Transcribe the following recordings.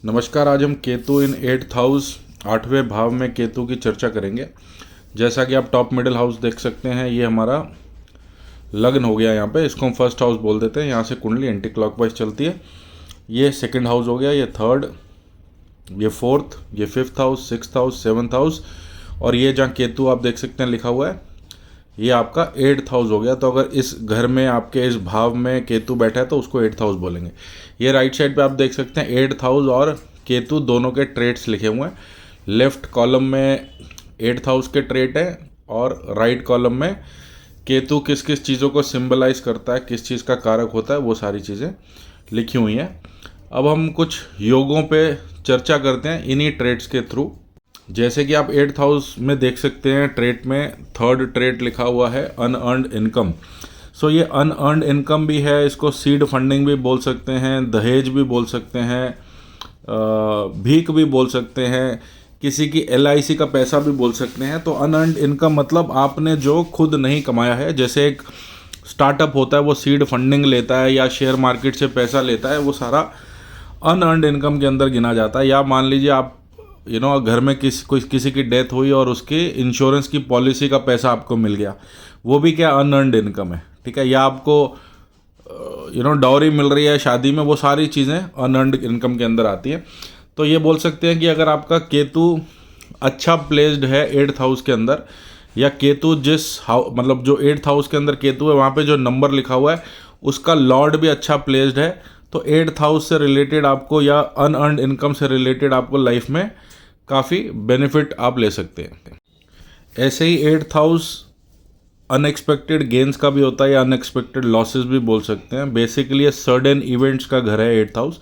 नमस्कार। आज हम केतु इन 8th हाउस 8वें भाव में केतु की चर्चा करेंगे। जैसा कि आप टॉप मिडिल हाउस देख सकते हैं, ये हमारा लग्न हो गया। यहाँ पे इसको हम फर्स्ट हाउस बोल देते हैं। यहाँ से कुंडली एंटी क्लॉकवाइज चलती है। ये सेकंड हाउस हो गया, ये थर्ड, ये फोर्थ, ये fifth house, sixth house, seventh house, और ये जहाँ केतु आप देख सकते हैं लिखा हुआ है, ये आपका 8th हाउस हो गया। तो अगर इस घर में आपके इस भाव में केतु बैठा है तो उसको 8th हाउस बोलेंगे। ये राइट साइड पे आप देख सकते हैं 8th हाउस और केतु दोनों के ट्रेड्स लिखे हुए हैं। लेफ्ट कॉलम में 8th हाउस के ट्रेड है और राइट कॉलम में केतु किस किस चीज़ों को सिंबलाइज करता है, किस चीज़ का कारक होता है, वो सारी चीज़ें लिखी हुई हैं। अब हम कुछ योगों पे चर्चा करते हैं इन्हीं ट्रेड्स के थ्रू। जैसे कि आप 8th हाउस में देख सकते हैं, ट्रेड में थर्ड ट्रेड लिखा हुआ है अनअर्न्ड इनकम। सो ये अनअर्न्ड इनकम भी है, इसको सीड फंडिंग भी बोल सकते हैं, दहेज भी बोल सकते हैं, भीख भी बोल सकते हैं, किसी की LIC का पैसा भी बोल सकते हैं। तो अनअर्न्ड इनकम मतलब आपने जो खुद नहीं कमाया है। जैसे एक स्टार्टअप होता है, वो सीड फंडिंग लेता है या शेयर मार्केट से पैसा लेता है, वो सारा अनअर्न्ड इनकम के अंदर गिना जाता है। या मान लीजिए आप घर में किसी की डेथ हुई और उसकी इंश्योरेंस की पॉलिसी का पैसा आपको मिल गया, वो भी क्या अनअर्न्ड इनकम है, ठीक है। या आपको डाउरी मिल रही है शादी में, वो सारी चीज़ें अनअर्न्ड इनकम के अंदर आती हैं। तो ये बोल सकते हैं कि अगर आपका केतु अच्छा प्लेस्ड है 8th हाउस के अंदर, या केतु जिस मतलब जो 8th हाउस के अंदर केतु है वहाँ पे जो नंबर लिखा हुआ है उसका लॉर्ड भी अच्छा प्लेस्ड है, तो 8th हाउस से रिलेटेड आपको या अनअर्न्ड इनकम से रिलेटेड आपको लाइफ में काफ़ी बेनिफिट आप ले सकते हैं। ऐसे ही 8th हाउस अनएक्सपेक्टेड गेंस का भी होता है या अनएक्सपेक्टेड लॉसेस भी बोल सकते हैं। बेसिकली ये सडन इवेंट्स का घर है 8th हाउस।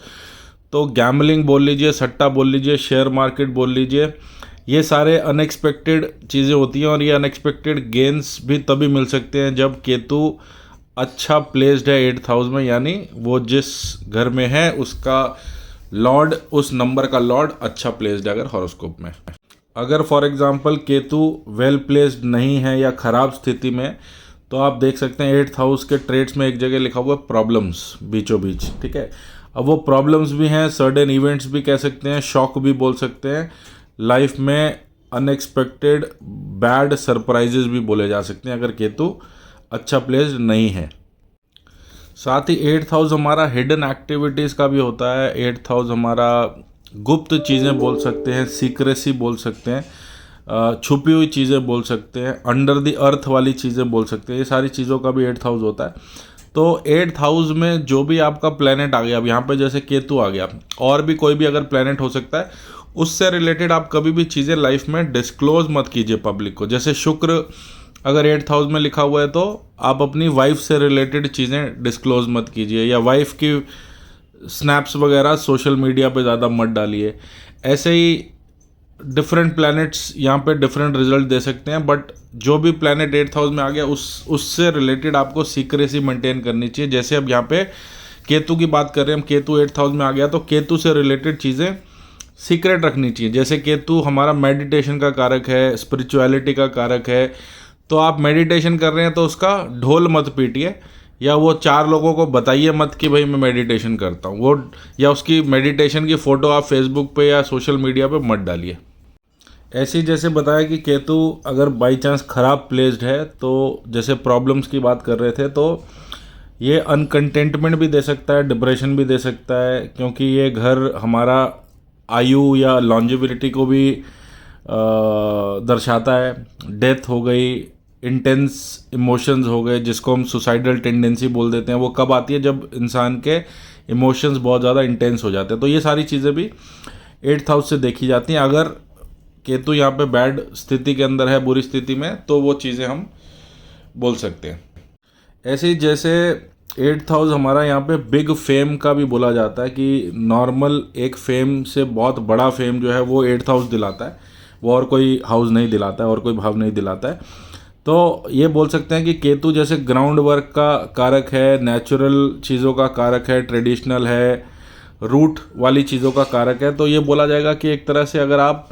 तो गैम्बलिंग बोल लीजिए, सट्टा बोल लीजिए, शेयर मार्केट बोल लीजिए, ये सारे अनएक्सपेक्टेड चीज़ें होती हैं। और ये अनएक्सपेक्टेड गेंस भी तभी मिल सकते हैं जब केतु अच्छा प्लेस्ड है 8th हाउस में, यानी वो जिस घर में है उसका लॉर्ड, उस नंबर का लॉर्ड अच्छा प्लेस्ड है अगर हॉरोस्कोप में। अगर for example Ketu well placed नहीं है या ख़राब स्थिति में, तो आप देख सकते हैं 8th हाउस के ट्रेड्स में एक जगह लिखा हुआ है प्रॉब्लम्स बीचों बीच, ठीक है। अब वो प्रॉब्लम्स भी हैं, सडन इवेंट्स भी कह सकते हैं, शॉक भी बोल सकते हैं, लाइफ में अनएक्सपेक्टेड बैड सरप्राइजेज भी बोले जा सकते हैं अगर केतु अच्छा प्लेस्ड नहीं है। साथ ही 8th हाउस हमारा हिडन एक्टिविटीज़ का भी होता है। 8th हाउस हमारा गुप्त चीज़ें बोल सकते हैं, सीक्रेसी बोल सकते हैं, छुपी हुई चीज़ें बोल सकते हैं, अंडर द अर्थ वाली चीज़ें बोल सकते हैं। ये सारी चीज़ों का भी 8th हाउस होता है। तो 8th हाउस में जो भी आपका प्लैनेट आ गया, अब यहाँ पे जैसे केतु आ गया, और भी कोई भी अगर प्लैनेट हो सकता है, उससे रिलेटेड आप कभी भी चीज़ें लाइफ में डिस्क्लोज मत कीजिए पब्लिक को। जैसे शुक्र अगर 8th हाउस में लिखा हुआ है तो आप अपनी वाइफ से रिलेटेड चीज़ें डिस्क्लोज मत कीजिए, या वाइफ की स्नैप्स वगैरह सोशल मीडिया पे ज़्यादा मत डालिए। ऐसे ही डिफरेंट प्लैनेट्स यहाँ पे डिफरेंट रिजल्ट दे सकते हैं, बट जो भी प्लैनेट 8th हाउस में आ गया उससे रिलेटेड आपको सीक्रेसी मेंटेन करनी चाहिए। जैसे अब यहाँ पे केतु की बात कर रहे हैं हम, केतु 8th हाउस में आ गया तो केतु से रिलेटेड चीज़ें सीक्रेट रखनी चाहिए। जैसे केतु हमारा मेडिटेशन का कारक है, स्पिरिचुअलिटी का कारक है, तो आप मेडिटेशन कर रहे हैं तो उसका ढोल मत पीटिए, या वो 4 लोगों को बताइए मत कि भाई मैं मेडिटेशन करता हूँ, वो या उसकी मेडिटेशन की फ़ोटो आप फेसबुक पे या सोशल मीडिया पे मत डालिए। ऐसे ही जैसे बताया कि केतु अगर बाई चांस ख़राब प्लेस्ड है, तो जैसे प्रॉब्लम्स की बात कर रहे थे, तो ये अनकंटेंटमेंट भी दे सकता है, डिप्रेशन भी दे सकता है, क्योंकि ये घर हमारा आयु या लॉन्जिविलिटी को भी दर्शाता है। डेथ हो गई, इंटेंस इमोशंस हो गए, जिसको हम सुसाइडल टेंडेंसी बोल देते हैं, वो कब आती है जब इंसान के इमोशंस बहुत ज़्यादा इंटेंस हो जाते हैं। तो ये सारी चीज़ें भी 8th हाउस से देखी जाती हैं। अगर केतु यहाँ पे बैड स्थिति के अंदर है, बुरी स्थिति में, तो वो चीज़ें हम बोल सकते हैं। ऐसे ही जैसे 8th हाउस हमारा यहाँ पे बिग फेम का भी बोला जाता है कि नॉर्मल एक फेम से बहुत बड़ा फेम जो है वो 8th हाउस दिलाता है, वो और कोई हाउस नहीं दिलाता है, और कोई भाव नहीं दिलाता है। तो ये बोल सकते हैं कि केतु जैसे ग्राउंड वर्क का कारक है, नेचुरल चीज़ों का कारक है, ट्रेडिशनल है, रूट वाली चीज़ों का कारक है। तो ये बोला जाएगा कि एक तरह से अगर आप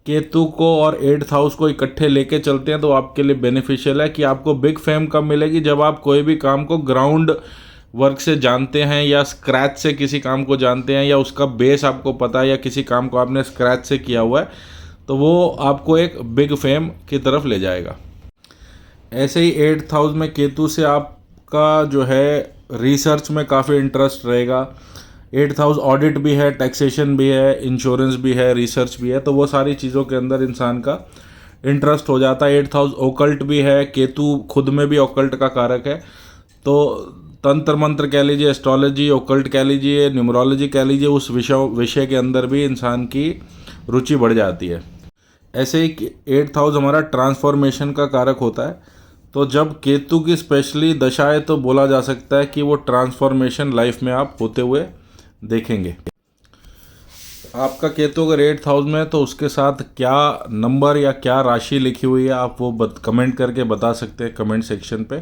केतु को और 8th हाउस को इकट्ठे लेके चलते हैं तो आपके लिए बेनिफिशियल है कि आपको बिग फेम कब मिलेगी, जब आप कोई भी काम को ग्राउंड वर्क से जानते हैं या स्क्रैच से किसी काम को जानते हैं या उसका बेस आपको पता है या किसी काम को आपने स्क्रैच से किया हुआ है, तो वो आपको एक बिग फेम की तरफ ले जाएगा। ऐसे ही 8th हाउस में केतु से आपका जो है रिसर्च में काफ़ी इंटरेस्ट रहेगा। 8th हाउस ऑडिट भी है, टैक्सेशन भी है, इंश्योरेंस भी है, रिसर्च भी है, तो वो सारी चीज़ों के अंदर इंसान का इंटरेस्ट हो जाता है। 8th हाउस ओकल्ट भी है, केतु खुद में भी ओकल्ट का कारक है, तो तंत्र मंत्र कह लीजिए, एस्ट्रोलॉजी, ओकल्ट कह लीजिए, न्यूमरोलॉजी कह लीजिए, उस विषय के अंदर भी इंसान की रुचि बढ़ जाती है। ऐसे ही 8th हाउस हमारा ट्रांसफॉर्मेशन का कारक होता है, तो जब केतु की स्पेशली दशा है तो बोला जा सकता है कि वो ट्रांसफॉर्मेशन लाइफ में आप होते हुए देखेंगे। आपका केतु अगर 8th हाउस में है तो उसके साथ क्या नंबर या क्या राशि लिखी हुई है आप वो कमेंट करके बता सकते हैं कमेंट सेक्शन पे,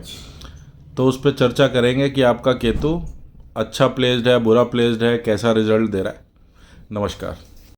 तो उस पर चर्चा करेंगे कि आपका केतु अच्छा प्लेस्ड है, बुरा प्लेस्ड है, कैसा रिजल्ट दे रहा है। नमस्कार।